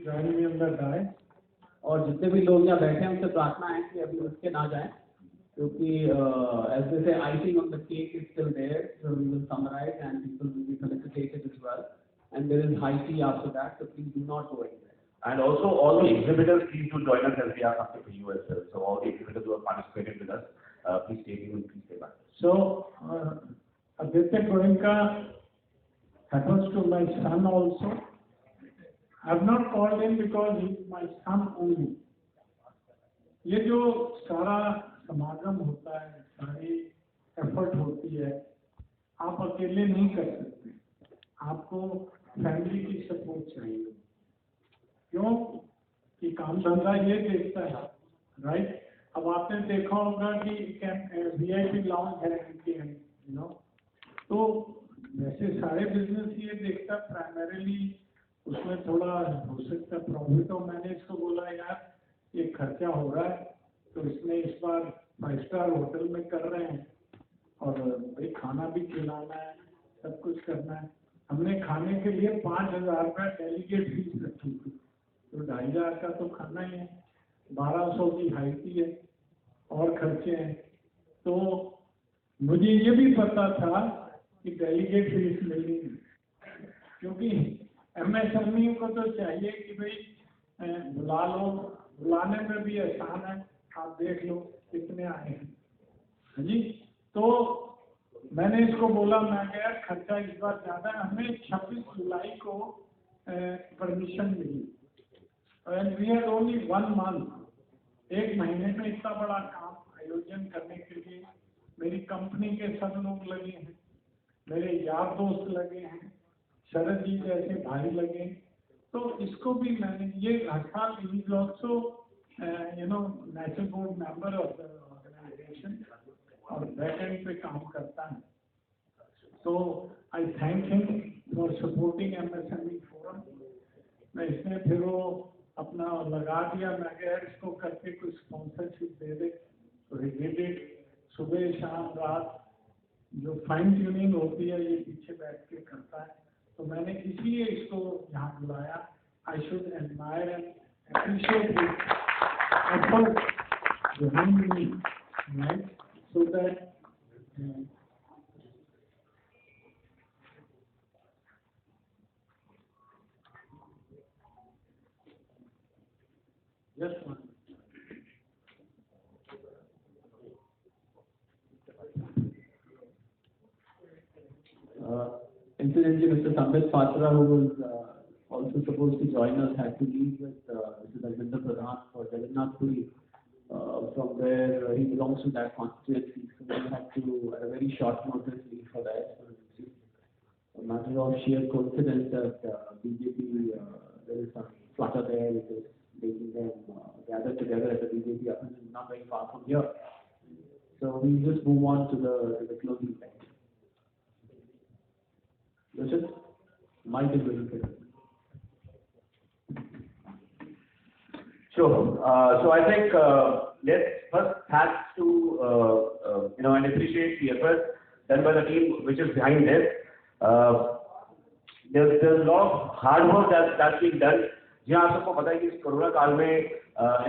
join me on the dais. और जितने भी लोग यहाँ बैठे हैं उनसे प्रार्थना है कि अभी उठ के ना जाएं, क्योंकि as they say, icing on the cake is still there, so we will summarize and people will be felicitated as well. And there is high tea after that, so please do not go anywhere. And also all the exhibitors, please do join us as we have something for you as well. So all the exhibitors who have participated with us, please stay tuned, please stay back. So Aditya Goenka happens to my son also. I have not called him because he is my son only. ये जो सारा समागम होता है, सारी effort होती है, आप अकेले नहीं कर सकते, आपको फैमिली की सपोर्ट चाहिए। क्यों कि काम धंधा ये देखता है, राइट? अब आपने देखा होगा कि VIP लॉन्च है इनके, तो वैसे सारे बिजनेस ये देखता प्राइमरीली, उसमें थोड़ा हो सकता है प्रॉफिट हो। मैंने इसको बोला यार ये खर्चा हो रहा है, तो इसमें इस बार 5 स्टार होटल में कर रहे हैं और भाई खाना भी खिलाना है, सब कुछ करना है। हमने खाने के लिए 5,000 रुपये डेलीगेट फीस रखी थी, तो 2,500 का तो खाना ही है, 1,200 की हाइटी है और खर्चे हैं। तो मुझे ये भी पता था कि डेलीगेट फीस मिलनी है, क्योंकि MSME को तो चाहिए कि भाई बुला लो, बुलाने में भी आसान है, आप देख लो कितने आए हैं जी। तो मैंने इसको बोला, मैं कहा खर्चा इस बार ज़्यादा है। हमें 26 जुलाई को परमिशन मिली and we had only 1 month, 1 महीने में इतना बड़ा काम आयोजन करने के लिए मेरी कंपनी के सब लोग लगे हैं, मेरे यार दोस्त लगे हैं, शरद जी जैसे भाई लगे। तो इसको भी मैंने ये हर he is also national board member of the organisation और बैक एंड पे काम करता है। तो I thank him for supporting MSME forum. मैं इसमें फिर वो अपना लगा दिया, मैं कहा इसको करके कुछ स्पॉन्सरशिप दे दे, तो ही डिड इट। सुबह शाम रात जो फाइन ट्यूनिंग होती है ये पीछे बैठ के करता है, तो मैंने इसलिए इसको यहाँ बुलाया। I should admire and appreciate his effort behind me, right? So that just one. Incidentally, Mr. Sambit Patra, who was also supposed to join us, had to leave with Mr. Dalvinder Pradhan for Jagannath Puri, from where he belongs to that constituency. So we had to, at a very short notice, leave for that. So it's a matter of sheer coincidence that BJP, there is some flutter there which is making them gather together at the BJP office, not very far from here. So we just move on to the closing event. Richard, Mike is very good. Sure. So I think let's first thanks to and appreciate the effort done by the team which is behind this. There's a lot of hard work that's being done. जी आप सबको पता है कि इस corona काल में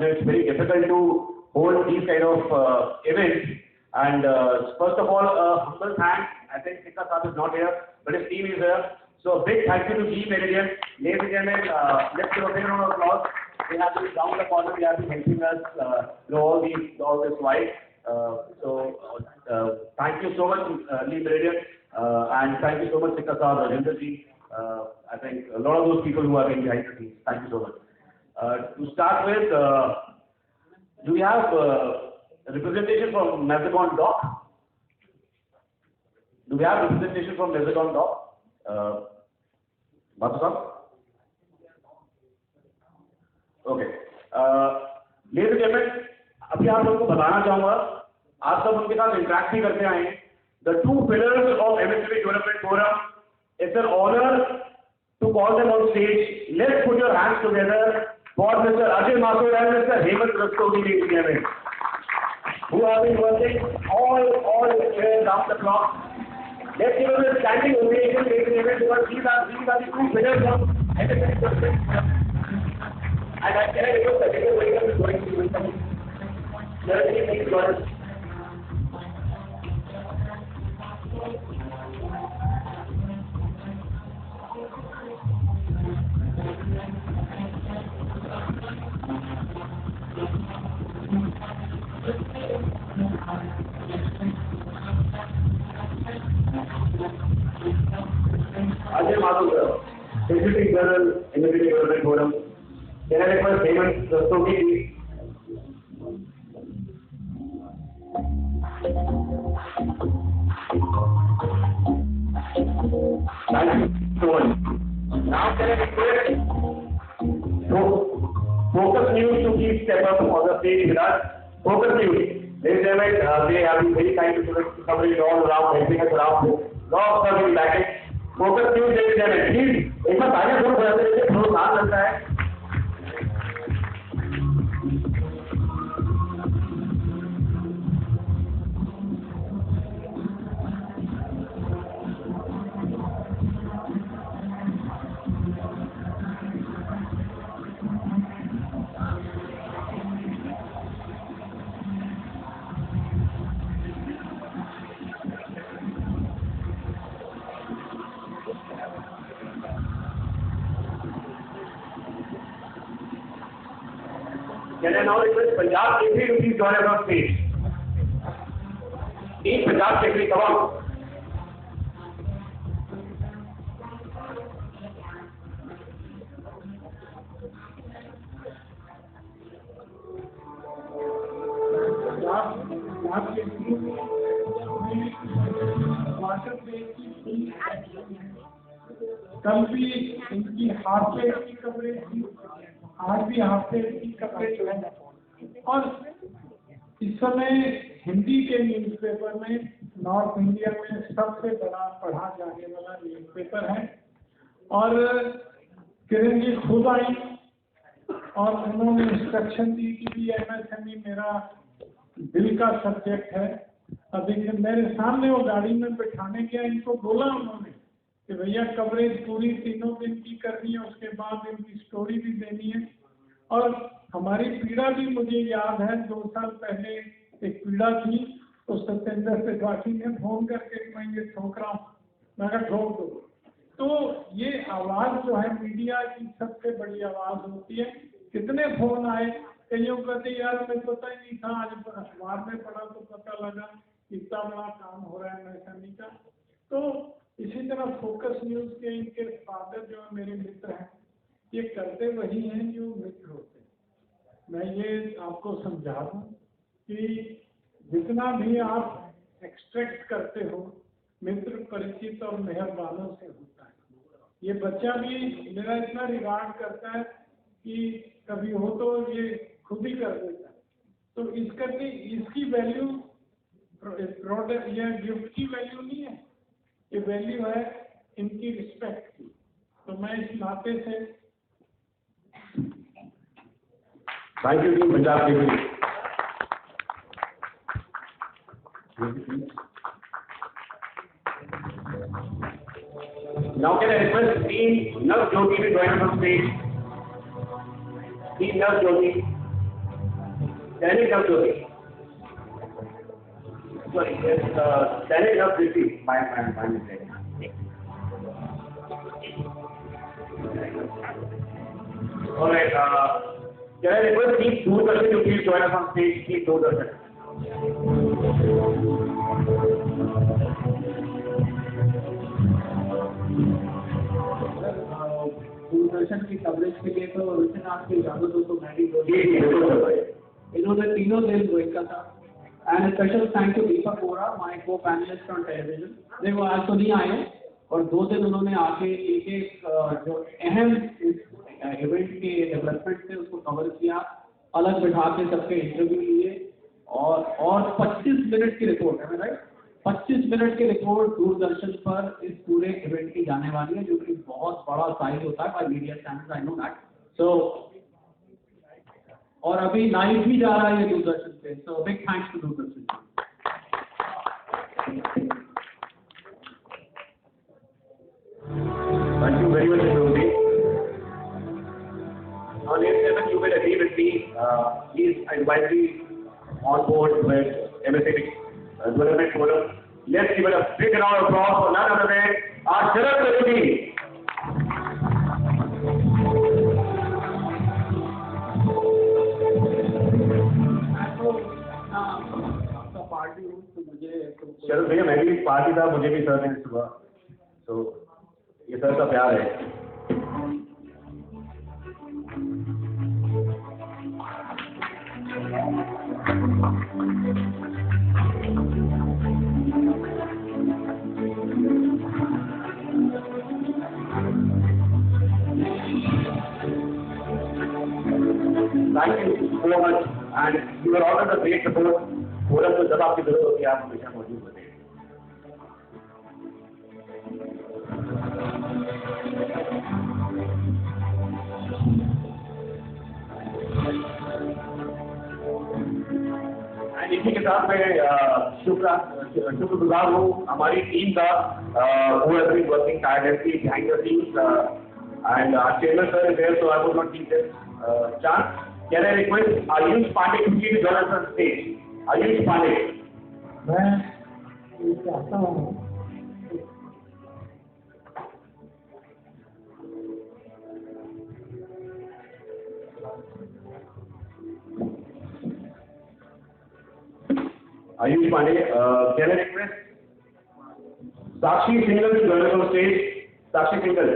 it's very difficult to hold these kind of events. And first of all, humble thanks. I think Sikka Saab is not here, but his team is here. So a big thank you to Team Meridian. Ladies and gentlemen, let's give a big round of applause. They have been down the corner. They have been helping us all this while. So thank you so much, Team Meridian, and thank you so much, Sikka Saab, Rajinder ji. I think a lot of those people who have been behind the scenes. Thank you so much. To start with, do we have representation from Mazagon Dock? Do we have representation from Mazagon Dock? Batu Saab? Okay. Ladies and gentlemen, अभी आप लोगों को बताना चाहूँगा, आप सब उनके साथ इंटरेक्ट भी करते आए हैं. The two pillars of MSME Development Forum. It's an honor to call them on stage. Let's put your hands together for Mr. Ajay Mathur and Mr. Hemant Rastogi, ladies and gentlemen, who have been working all round the clock. Let's give them a standing ovation, ladies and gentlemen, because these are the two pillars of MSME Development Forum. And I can request Sajid Goenka to join the event. Certainly, please join us. Ajay Madhav, Deputy General, Independent Development Forum. Can I request Hemant Rastogi, please? Thank you so much. Now can I request Focus News to please step up on the stage with us. Focus News, ladies and gentlemen, they have been very kind to covering all around, helping us around. Lot of stuff in package. Focus News, ladies and gentlemen, please. एक बार तालियां जरूर बजाते रहिए, थोड़ा साथ लगता है. Can I now request Punjab Kekri to please join us on stage? Team Punjab Kekri, come on. कल भी इनकी हाफ प्लेट की कवरेज थी, आज भी हाफ प्लेट की कवरेज है। और इस समय हिंदी के न्यूज़पेपर में नॉर्थ इंडिया में सबसे बड़ा पढ़ा जाने वाला न्यूज़पेपर है। और किरण जी खुद आई और उन्होंने इंस्ट्रक्शन दी कि भी एमएसएमई मेरा दिल का सब्जेक्ट है। अभी मेरे सामने वो गाड़ी में बैठाने गया, इनको बोला उन्होंने कि भैया कवरेज पूरी 3 दिन की करनी है, उसके बाद इनकी स्टोरी भी देनी है। और हमारी पीड़ा भी मुझे याद है, 2 साल पहले एक पीड़ा थी, तो सत्येंद्र त्रिपाठी ने फोन करके मैं ये ठोक रहा हूँ, मैं कहा ठोक दो। तो ये आवाज़ जो है मीडिया की सबसे बड़ी आवाज़ होती है। कितने फोन आए, कईयों कहते यार मैं पता ही नहीं था, आज अखबार में पढ़ा तो पता लगा इतना बड़ा काम हो रहा है एमएसएमई का। तो इसी तरह फोकस न्यूज़ के इनके फादर जो है मेरे मित्र हैं, ये करते वही हैं जो मित्र होते हैं। मैं ये आपको समझा दूँ कि जितना भी आप एक्सट्रैक्ट करते हो मित्र, परिचित और मेहरबानों से होता है। ये बच्चा भी मेरा इतना रिगार्ड करता है कि कभी हो तो ये खुद ही कर देता है। तो इस करके इसकी वैल्यू प्रोडक्ट या गिफ्ट की वैल्यू नहीं है, ये वैल्यू है इनकी रिस्पेक्ट की। तो मैं इस नाते से thank you team Punjab Kesari. Now can I request Team Nav Jyoti to join us on stage? Team Nav Jyoti. Danic Nav Jyoti. Sorry, yes, Danic Nav Jyoti. My mistake. All right. Can I request Team Doordarshan to please join us on stage? Team Doordarshan. Doordarshan की coverage के लिए तो विपिन आपकी इजाजत हो तो मैं भी इन्होंने 3 दिन गोयनका था। And special thank you Deepak Vora, my को पैनलिस्ट ऑन टेलीविजन। देखो आज तो नहीं आए और 2 दिन उन्होंने आके एक जो अहम इवेंट के डेवलपमेंट थे उसको कवर किया, अलग बिठा के सबके इंटरव्यू लिए और 25 मिनट की रिपोर्ट है राइट, 25 मिनट की रिपोर्ट दूरदर्शन पर इस पूरे इवेंट की जाने वाली है, जो कि बहुत बड़ा साइज होता है by media standards, I know that. So और अभी लाइव भी जा रहा है ये दूरदर्शन पे, so big thanks to Doordarshan. Thank you very much. Now ladies and gentlemen, you will agree with me. He's advisory on board with MSCB Development Forum. Let's give it a big round of applause for none other than our Sharad Reddy. शरद भैया मैं भी party था, मुझे भी sir ने सुबह, तो ये सर का प्यार है. Thank you so much, and you are always a great support. Forum तो जब आपकी जरूरत होती है आप हमेशा मौजूद होते हैं. इसी के साथ मैं शुक्रगुजार हूँ हमारी टीम का, who has been working tirelessly behind the scenes, and our chairman sir is there, so I would not give this chance. Can I request Ayush Pandey to please join us on stage? Ayush Pandey. मैं ये चाहता हूँ Ayush Pandey, can I request Sakshi Singhal to join us on stage? Sakshi Singhal.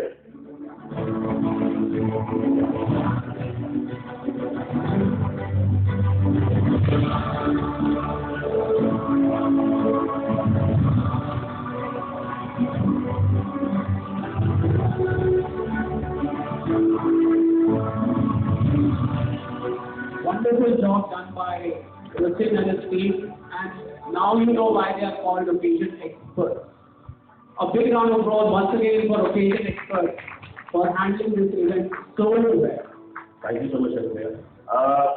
Wonderful job done by Rustin and his team, and now you know why they are called occasion experts. A big round of applause once again for occasion experts for handling this event so well. Thank you so much, Sharad.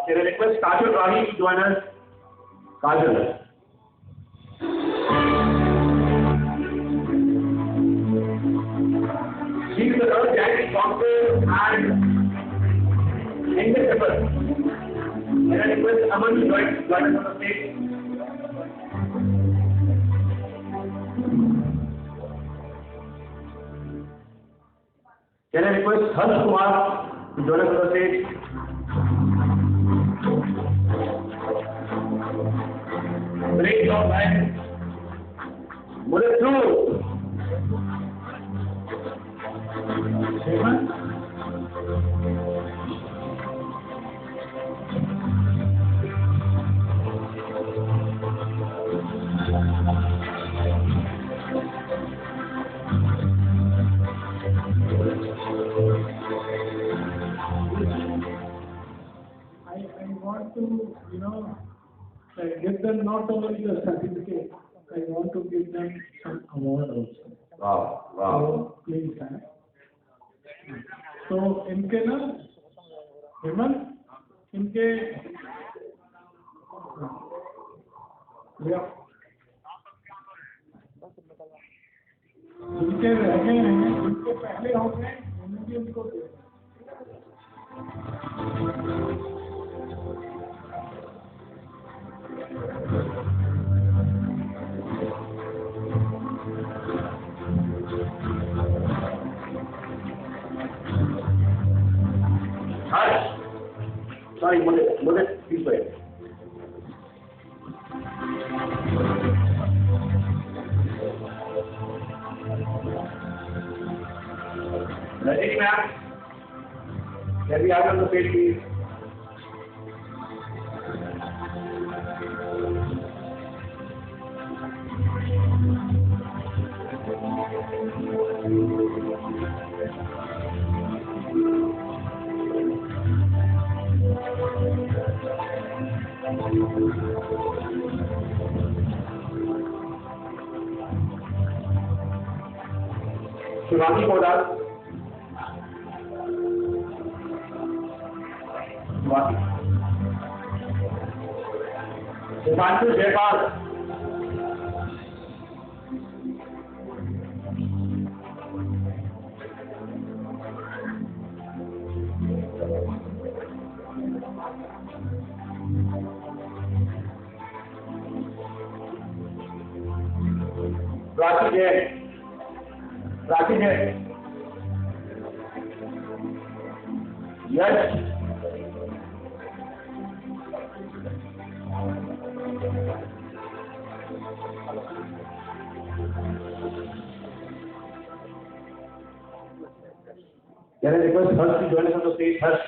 Can I request Kajal Rahi to join us? Kajal. She is the third January sponsor and English member. Can I request Aman to join us on the stage? Can I request Harsh Kumar to join us on the stage? Break your line. Move through. Hemant I want to, give them not only the certificate, I want to give them some award also. Wow, wow. So please, तो इनके ना हेमंत इनके इनके रह गए हैं, इनके पहले हो गए, इनके उनको दे. Harsh. Sorry, Mudit, please wait. Rajini ma'am, can we have you on the stage, please? Shivani Kodal. Shivani. Shivantu Jayapal. Prachi Jain. Prachi Jain. Yash. Can I request Harsh to join us on the stage? Harsh.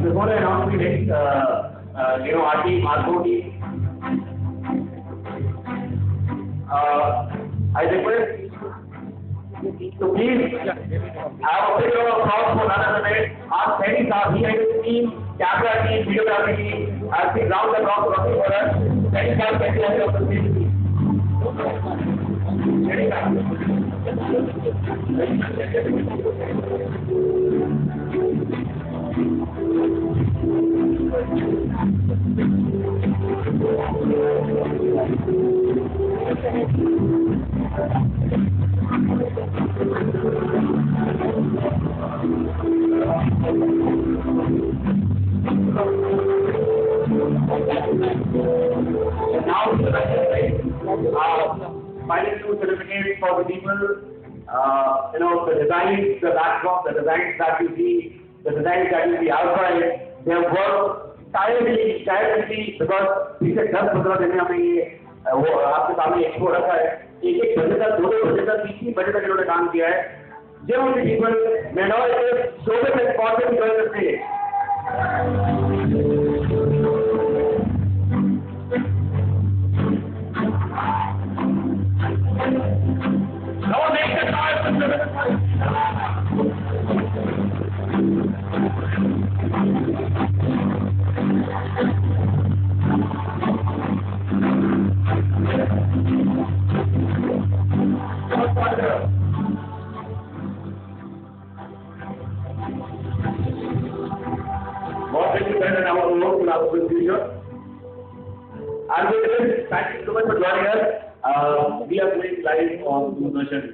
Before I announce the next, our team, our core team, I request to please have a bit of applause for none other than our Seni Saab. He and his team, camera team, videography team, has been round the clock working for us. Seni Saab, can you have your opportunity? Seni Now, final two certificates for the people. The designs, the backdrop, the designs that you see, the designs that you see outside, they have worked tirelessly because पीछे 10-15 दिन में हमें ये वो आपके सामने expo रखा है. एक बजे तक, 2 बजे तक, 3 बजे तक इन्होंने काम किया है. Give the people, may now it is showbiz and content join the stage. Now make the noise for the thank you so much for joining us. We are going live on Doordarshan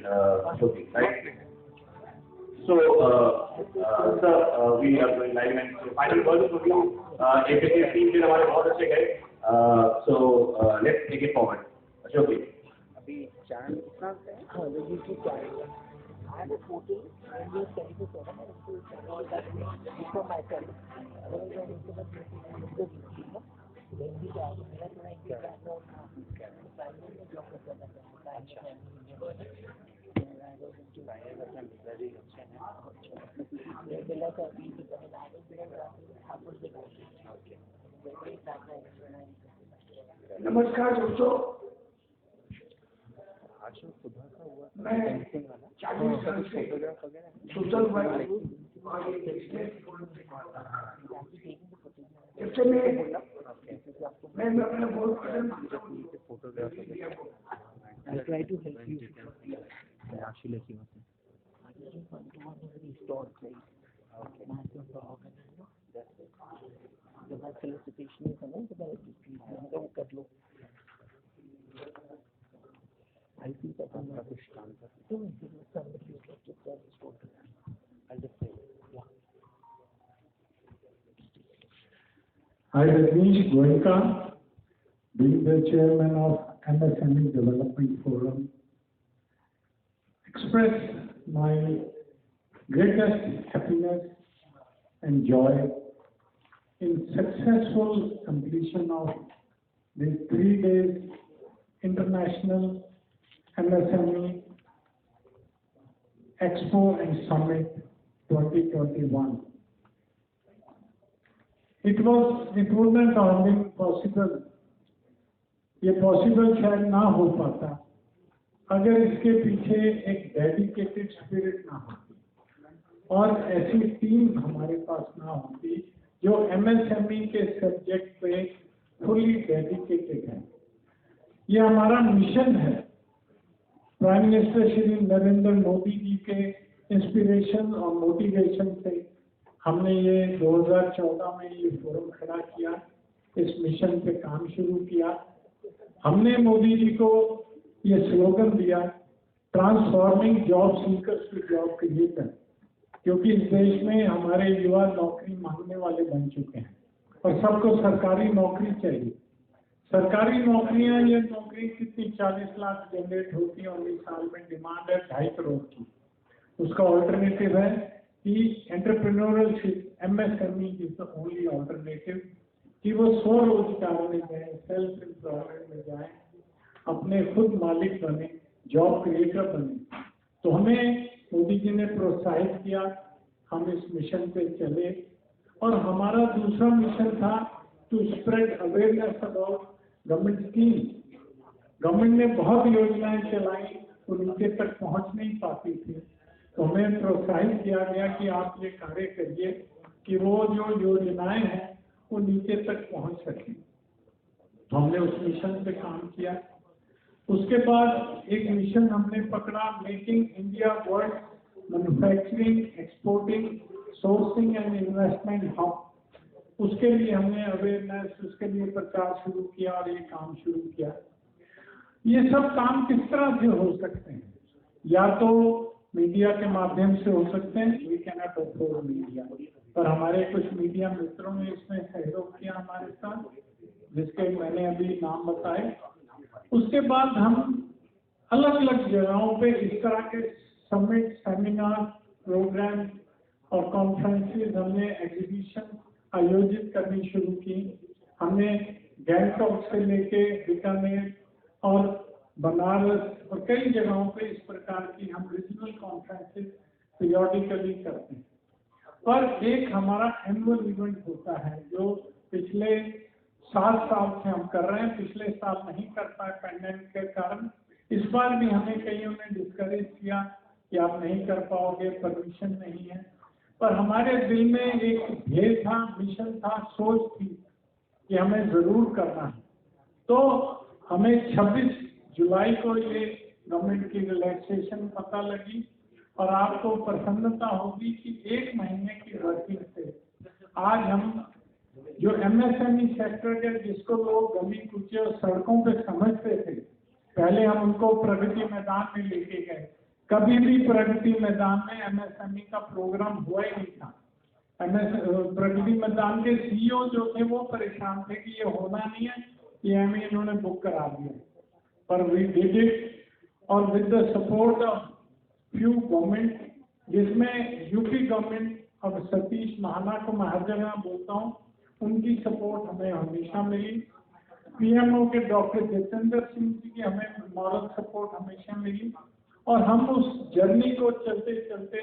showcase, right? So, sir, we are going live and so final word for you. APK team से हमारे बहुत अच्छे गए. So, let's take it forward. Showcase. अभी channel कितना है? हाँ, YouTube channel. I have a photo and you send it to someone and you before my channel. Otherwise, I need to make the video. Then we can like background. नमस्कार दोस्तों, आज सुबह का हुआ मैं डेंसिंग वाला फोटोग्राफ वगैरह social work photograph I try to help you. Actually, like you were saying, one is restored, right? Okay. That's it. The my solicitation is coming, so that please don't cut low. I think that I'm not understand. So if you know somebody who gets to sell this photograph, I'll just say, yeah. I, Rajneesh Goenka, being the chairman of MSME Development Forum, express my greatest happiness and joy in successful completion of the 3 days International MSME Expo and Summit 2021. It would not have been possible, ये possible शायद ना हो पाता अगर इसके पीछे एक dedicated spirit ना होती और ऐसी टीम हमारे पास ना होती जो एमएसएमई के सब्जेक्ट पे फुली डेडिकेटेड है। ये हमारा मिशन है। प्राइम मिनिस्टर श्री नरेंद्र मोदी जी के इंस्पिरेशन और मोटिवेशन से हमने ये 2014 में ये फोरम खड़ा किया, इस मिशन पे काम शुरू किया। हमने मोदी जी को ये स्लोगन दिया, transforming job seekers to job creator, क्योंकि इस देश में हमारे युवा नौकरी मांगने वाले बन चुके हैं और सबको सरकारी नौकरी चाहिए। सरकारी नौकरियां, ये नौकरी कितनी 40 लाख जनरेट होती है और इस साल में डिमांड है 2.5 करोड़ की। उसका ऑल्टरनेटिव है कि entrepreneurship, MSME is the only alternative, कि वो स्वरोजगार में जाए, सेल्फ एम्प्लॉयमेंट में जाए, अपने खुद मालिक बने, जॉब क्रिएटर बने। तो हमें मोदी जी ने प्रोत्साहित किया, हम इस मिशन पे चले और हमारा दूसरा मिशन था to spread awareness about government scheme. Government ने बहुत योजनाएं चलाई, वो नीचे तक पहुंच नहीं पाती थी, तो हमें प्रोत्साहित किया गया कि आप ये कार्य करिए कि वो जो योजनाएं हैं वो नीचे तक पहुंच सके। तो हमने उस मिशन पे काम किया। उसके बाद एक मिशन हमने पकड़ा, making India world manufacturing, exporting, sourcing and investment hub. उसके लिए हमने अवेयरनेस, उसके लिए प्रचार शुरू किया और ये काम शुरू किया। ये सब काम किस तरह से हो सकते हैं? या तो मीडिया के माध्यम से हो सकते हैं, we can not afford media, पर हमारे कुछ मीडिया मित्रों ने इसमें सहयोग किया हमारे साथ, जिसके मैंने अभी नाम बताए। उसके बाद हम अलग अलग जगहों पे इस तरह के समिट, सेमिनार, प्रोग्राम और कॉन्फ्रेंसेस, हमने एग्जीबिशन आयोजित करनी शुरू की। हमने गैंगटॉक से लेके बीकानेर और बनारस और कई जगहों पे इस प्रकार की हम रीजनल कॉन्फ्रेंसेस पीरियोडिकली करते हैं। और एक हमारा एनुअल इवेंट होता है जो पिछले 7 साल से हम कर रहे हैं। पिछले साल नहीं कर पाए पैंडेमिक के कारण, इस बार भी हमें कईयों ने डिस्करेज किया कि आप नहीं कर पाओगे, परमिशन नहीं है, पर हमारे दिल में एक ध्येय था, मिशन था, सोच थी कि हमें जरूर करना है। तो हमें 26 जुलाई को ये गवर्नमेंट की रिलैक्सेशन पता लगी और आपको प्रसन्नता होगी कि 1 महीने की वर्किंग से आज हम जो एमएसएमई सेक्टर के, जिसको लोग गली कूचे और सड़कों पे समझते थे, पहले हम उनको प्रगति मैदान में लेके गए। कभी भी प्रगति मैदान में एमएसएमई का प्रोग्राम हुआ ही नहीं था। प्रगति मैदान के सीईओ जो थे वो परेशान थे कि ये होना नहीं है, ये हमें इन्होंने बुक करा दिया, पर वी डिड इट और with the support of few government, जिसमें यूपी गवर्नमेंट और सतीश महाना को मैं हर जगह बोलता हूँ, उनकी सपोर्ट हमें हमेशा मिली। पीएमओ के डॉक्टर जितेंद्र सिंह जी की हमें मॉरल सपोर्ट हमेशा मिली और हम उस जर्नी को चलते चलते,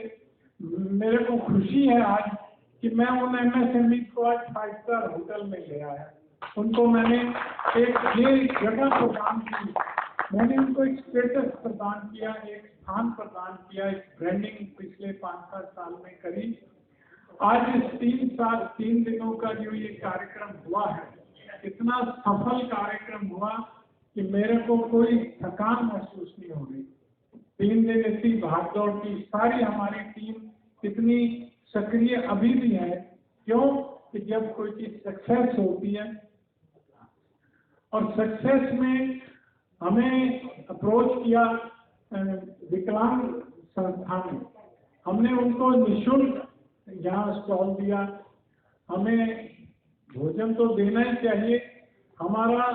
मेरे को खुशी है आज कि मैं उन एमएसएमई को आज 5 स्टार होटल में ले आया। उनको मैंने एक ये जगह प्रदान की मैंने उनको एक स्टेटस प्रदान किया, एक स्थान प्रदान किया, एक ब्रांडिंग पिछले 5-7 साल में करी। आज इस 3 दिनों का जो ये कार्यक्रम हुआ है, इतना सफल कार्यक्रम हुआ कि मेरे को कोई थकान महसूस नहीं हो रही। 3 दिन इतनी भागदौड़ की, सारी हमारी टीम इतनी सक्रिय अभी भी है। क्यों? कि जब कोई चीज सक्सेस होती है और सक्सेस में हमें अप्रोच किया विकलांग संस्था ने, हमने उनको निःशुल्क यहाँ स्टॉल दिया। हमें भोजन तो देना ही चाहिए। हमारा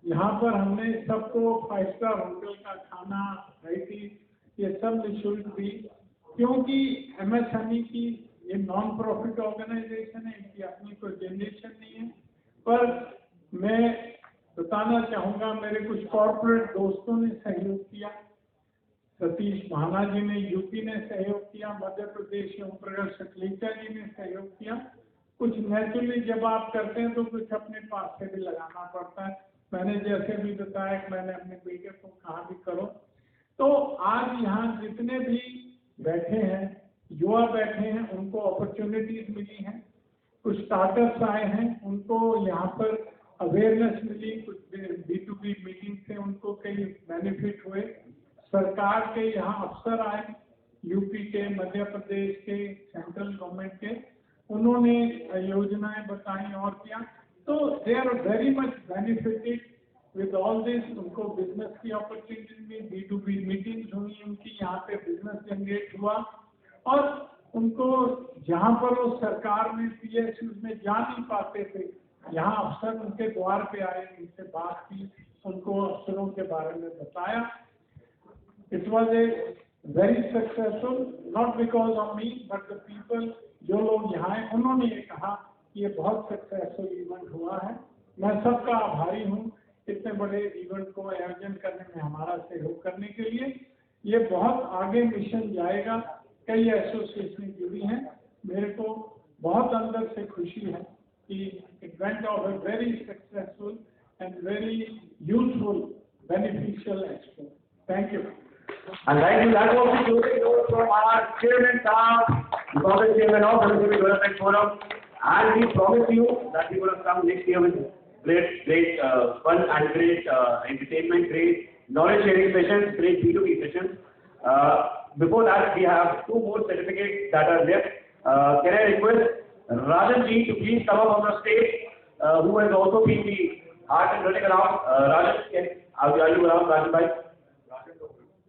यहाँ पर हमने सबको 5 स्टार होटल का खाना, राइटी, ये सब निःशुल्क दी। क्योंकि MSME की ये नॉन प्रॉफिट ऑर्गेनाइजेशन है, इनकी अपनी कोई जनरेशन नहीं है। पर मैं बताना चाहूँगा, मेरे कुछ कॉर्पोरेट दोस्तों ने सहयोग किया। सतीश महाना जी ने यूपी ने सहयोग किया, मध्य प्रदेश ओम प्रकाश सकलेचा जी ने सहयोग किया। कुछ नेचुरली जब आप करते हैं तो कुछ अपने पास से भी लगाना पड़ता है। मैंने जैसे भी बताया कि मैंने अपने बेटे को कहा भी करो। तो आज यहाँ जितने भी बैठे हैं, युवा बैठे हैं, उनको अपॉर्चुनिटीज मिली हैं। कुछ स्टार्टअप्स आए हैं, उनको यहाँ पर अवेयरनेस मिली। कुछ B2B मीटिंग से उनको कई बेनिफिट हुए। सरकार के यहाँ अफसर आए, यूपी के, मध्य प्रदेश के, सेंट्रल गवर्नमेंट के, उन्होंने योजनाएं बताई और क्या। तो they are very much benefited with all this. उनको बिजनेस की अपॉर्चुनिटी में B2B मीटिंग्स हुई, उनकी यहाँ पे बिजनेस जनरेट हुआ। और उनको जहाँ पर वो सरकार में PSUs में जा नहीं पाते थे, यहाँ अफसर उनके द्वार पे आए, उनसे बात की, उनको अफसरों के बारे में बताया। It was a very successful, not because of me, but the people जो लोग यहाँ हैं, उन्होंने ये कहा कि ये बहुत सक्सेसफुल इवेंट हुआ है। मैं सबका आभारी हूँ इतने बड़े इवेंट को आयोजन करने में हमारा सहयोग करने के लिए। ये बहुत आगे मिशन जाएगा। कई एसोसिएशन जुड़ी हैं। मेरे को बहुत अंदर से खुशी है कि it went off a very successful and very useful, beneficial expo. Thank you. And thank you. That was the closing note from our chairman, the Congress chairman of MSME Development Forum. And we promise you that we're going to come next year with great fun and great entertainment, great knowledge sharing sessions, great B2B sessions. Before that, we have 2 more certificates that are left. Can I request Rajan ji to please come up on the stage, who has also been the art and running around. Rajan, are you around, Rajan bhai?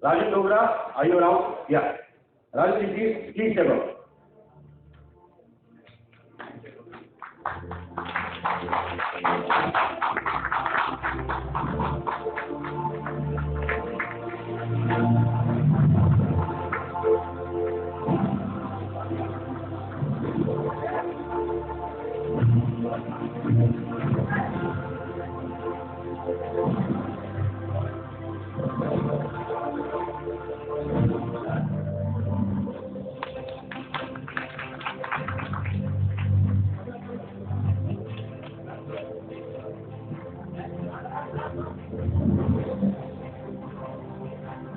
Rajan Dogra, are you around? Yeah. Rajan ji, please step up.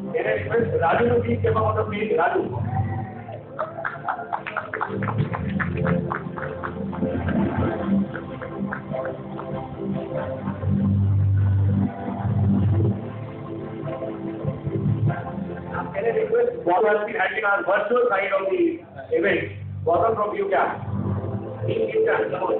Can I request Raju to please come out of the stage? Raju. Can I request Gautam to be handling our virtual side of the event? Gautam from UCAM. Team UCAM, come on.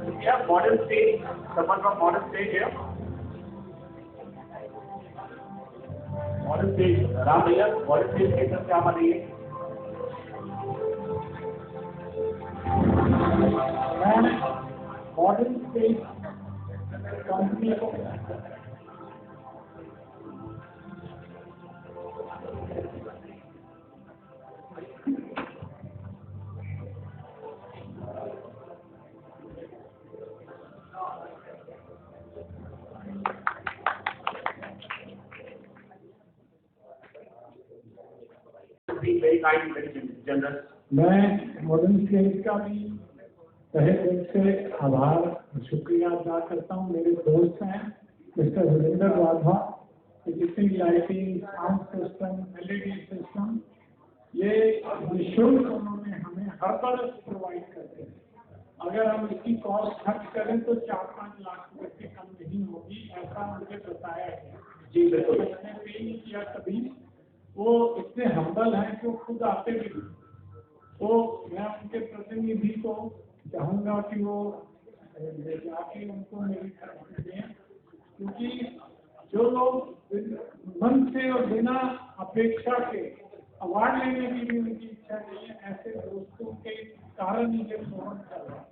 We have modern stage, someone from modern stage here. Modern stage, Ram Bhaiya, modern stage के तरफ से आप आ जाइए. Modern space company को being very kind, very generous मैं modern state का भी तहे दिल से आभार और शुक्रिया अदा करता हूँ। मेरे दोस्त हैं मिस्टर वीरेंद्र राधा, जितनी lighting, sound system, LED system, ये निःशुल्क उन्होंने हमें हर बार प्रोवाइड करते हैं। अगर हम इसकी कॉस्ट खर्च करें तो 4-5 लाख रुपए से कम नहीं होगी, ऐसा मुझे बताया है। जी बिल्कुल। मैंने पे नहीं किया कभी। वो इतने हम्बल हैं कि वो खुद आते भी नहीं। तो मैं उनके प्रतिनिधि को चाहूँगा कि वो जाके उनको मेरी तरफ से दें, क्योंकि जो लोग मन से और बिना अपेक्षा के अवार्ड लेने की भी उनकी इच्छा नहीं है, ऐसे दोस्तों के कारण ही ये फोरम चल रहा है।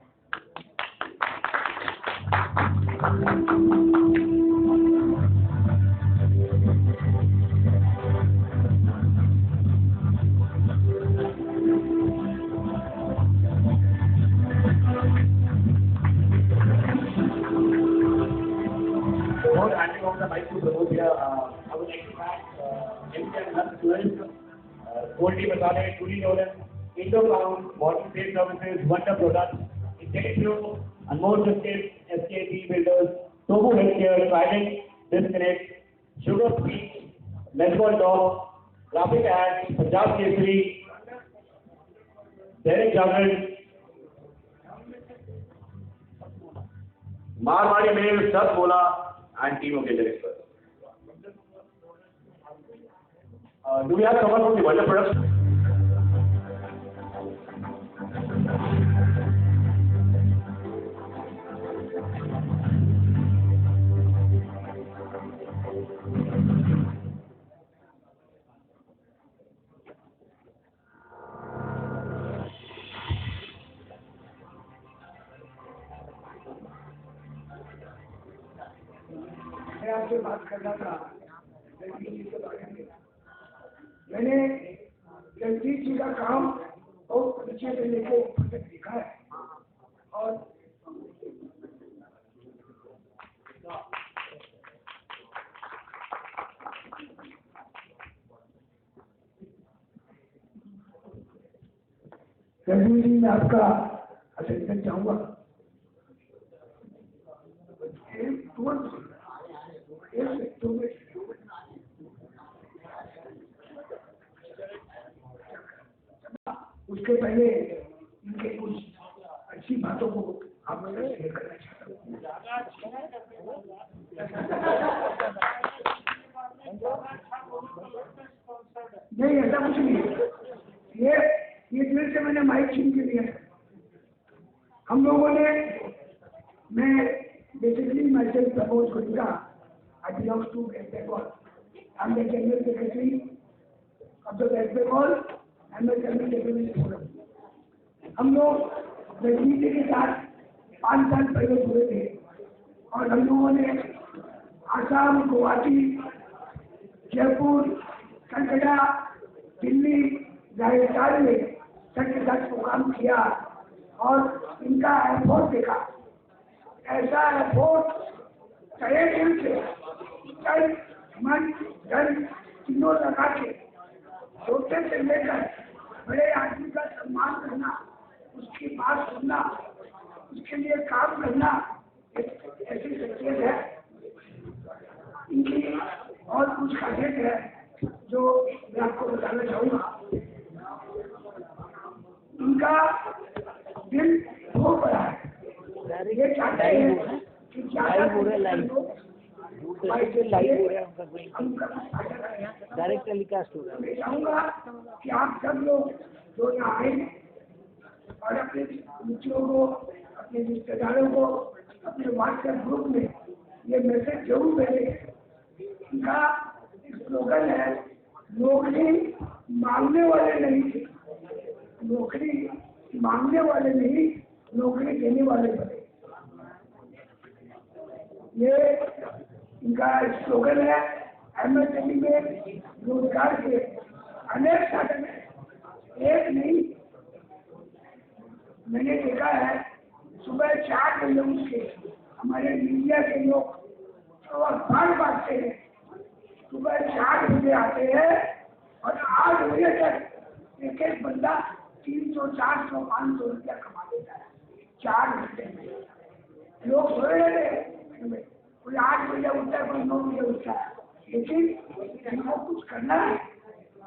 Before handing over the mic to Pramod here, I would like to thank MK and her students, Goldie Masale, truly known as Indo-Pound, Modern Trade Services, Wonder Products, IntelliFlow, Anmol Biscuits, SKP Builders, Tobu Healthcare, Trident, Disconnect, Sugar Free, Melbourne Dog, Graphic Ads, Punjab Kesari, Derek Jagan, Marwari Mail, Sat Bola, and team of Gadget Experts. Do we have someone from the Wonder Products? मैं आपसे बात कर रहा था जगदीश जी के बारे में। मैंने जगदीश जी का काम बहुत नीचे से लेकर ऊपर तक देखा है, और जगदीश जी मैं आपका अभिनंदन चाहूंगा। उसके पहले इनके कुछ अच्छी बातों को आप लोगों से शेयर करना चाहता हूँ। नहीं, ऐसा कुछ नहीं है। ये दिल से मैंने माइक छीन के लिया। हम लोगों ने, मैं basically myself Pramod Goenka, I belongs to West Bengal. I am the general secretary of the West Bengal and the general secretary forum. हम लोग जगदीश जी के साथ 5 साल पहले जुड़े थे, और हम लोगों ने आसाम, गुवाहाटी, जयपुर, कलकत्ता, दिल्ली, राजस्थान में सबके साथ प्रोग्राम किया और इनका एफर्ट देखा। ऐसा एफर्ट तहे दिल से, तन, मन, धन तीनों लगा के छोटे से लेकर बड़े आदमी का सम्मान करना, उसकी बात सुनना, उसके लिए काम करना, एक ऐसी शख्सियत है। इनकी और कुछ खासियत है जो मैं आपको बताना चाहूँगा। इनका दिल बहुत बड़ा है। ये चाहते हैं कि ज़्यादा डायरेक्ट टेलीकास्ट हो रहा है। मैं चाहूँगा कि आप सब लोग जो यहाँ आए और अपने मित्रों को, अपने रिश्तेदारों को, अपने व्हाट्सएप ग्रुप में ये मैसेज जरूर भेजें। इनका स्लोगन है, नौकरी मांगने वाले नहीं थे, नौकरी मांगने वाले नहीं, नौकरी देने वाले बने। ये इनका स्लोगन है। MSME में रोजगार के अनेक साधन है, एक नहीं। मैंने देखा है सुबह 4 बजे उठ के हमारे मीडिया के लोग तो अखबार बांटते हैं, सुबह 4 बजे आते हैं और 8 बजे तक एक एक बंदा 300, 400, 500 रुपया कमा लेता है 4 घंटे में। लोग सोए रहते हैं, कोई 8 बजे उठता है, कोई 9 बजे उठता है, लेकिन जिनको कुछ करना है,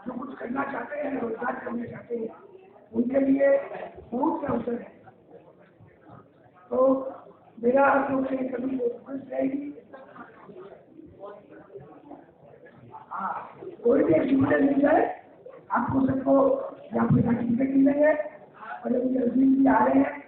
जो कुछ करना चाहते हैं, रोजगार करना चाहते हैं, उनके लिए बहुत से अवसर है। तो मेरा आप लोग से कभी रिक्वेस्ट रहेगी, हाँ, कोई भी एक सुविधा मिल जाए आपको, सबको यहाँ पे सर्टिफिकेट मिलेंगे और अभी भी आ रहे हैं।